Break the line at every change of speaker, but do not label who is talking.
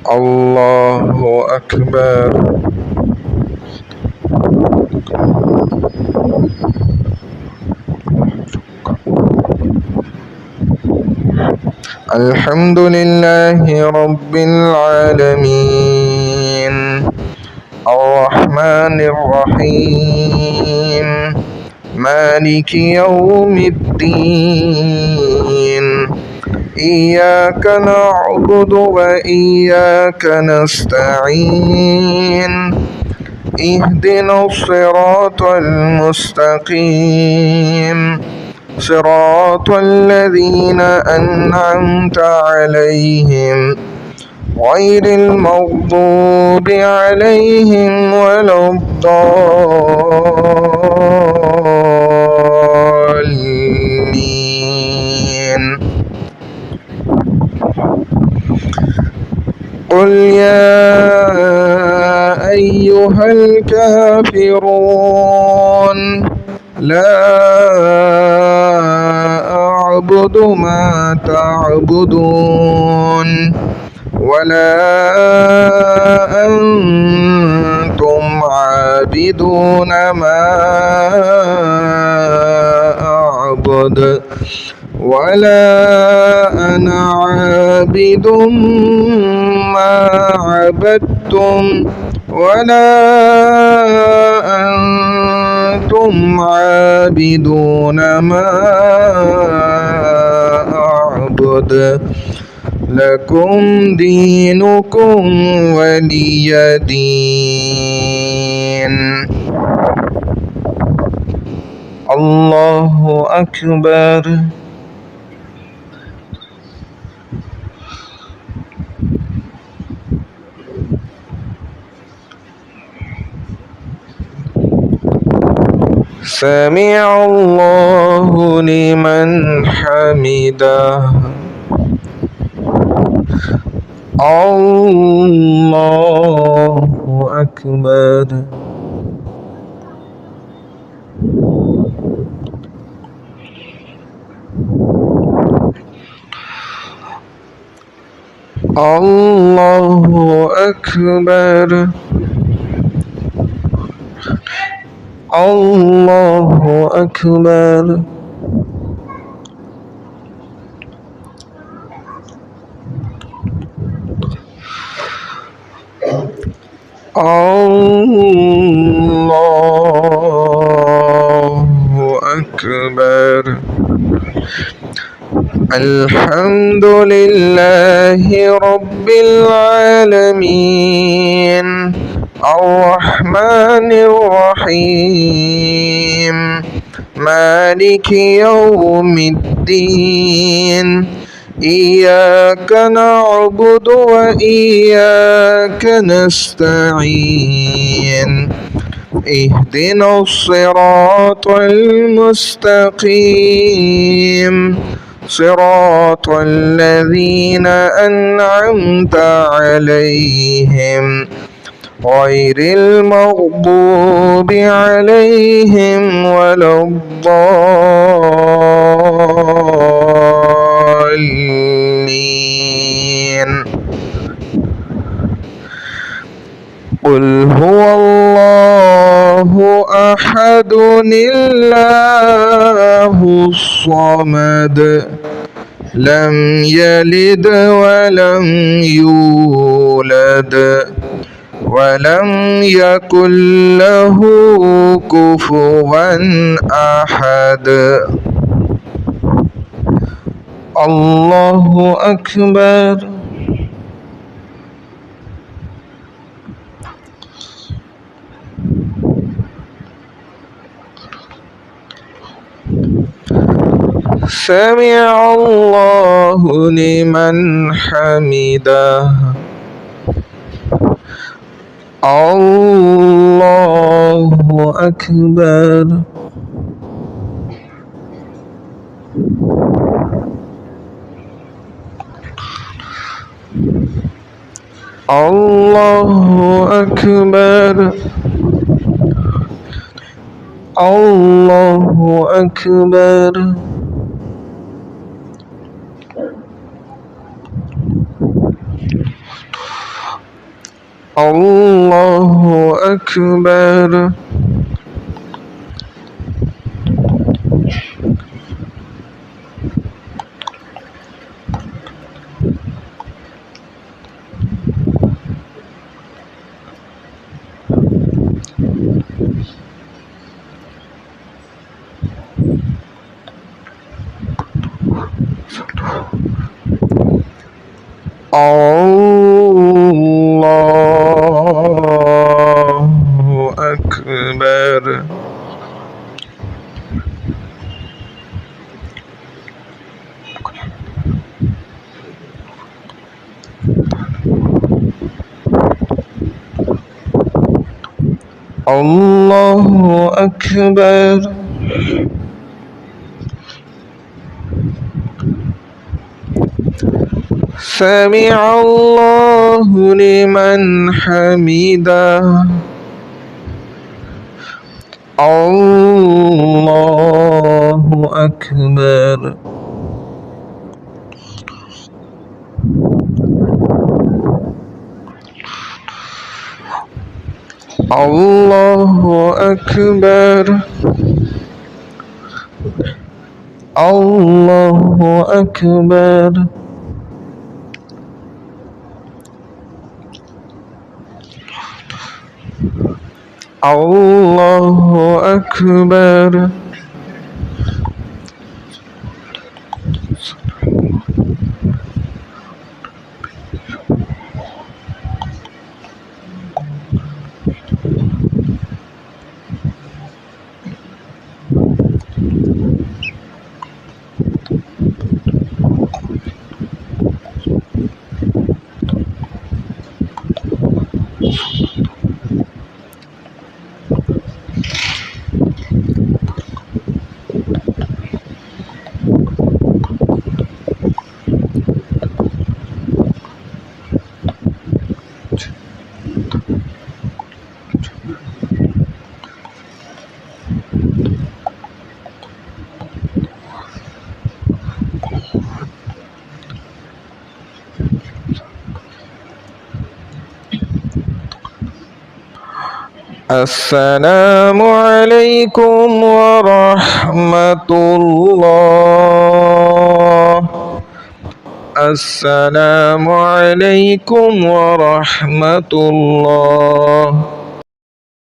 الله أكبر. الحمد لله رب العالمين الرحمن الرحيم مالك يوم الدين إياك نعبد وإياك نستعين اهدنا الصراط المستقيم صراط الذين أنعمت عليهم غير المغضوب عليهم ولا الضالين. قل يا أيها الكافرون لا أعبد ما تعبدون ولا أنتم عابدون ما أعبد ولا أنا عابد ما عبدتم ولا أنتم عابدون ما أعبد لكم دينكم ولي دين. الله أكبر. سمع الله لمن حمده. الله أكبر. الله أكبر. الله أكبر. الله أكبر. الحمد لله رب العالمين الرحمن الرحيم مالك يوم الدين إياك نعبد وإياك نستعين اهدنا الصراط المستقيم صراط الذين أنعمت عليهم غير المغضوب عليهم ولا الضالين. قل هو الله أحد الله الصمد لم يلد ولم يولد ولم يكن له كفوا أحد. الله أكبر. سمع الله لمن حمده. الله أكبر. الله أكبر. الله أكبر. الله أكبر. الله أكبر. الله أكبر. سمع الله لمن حمده. الله أكبر. الله أكبر. الله أكبر. الله أكبر. السلام عليكم ورحمة الله. السلام عليكم ورحمة الله.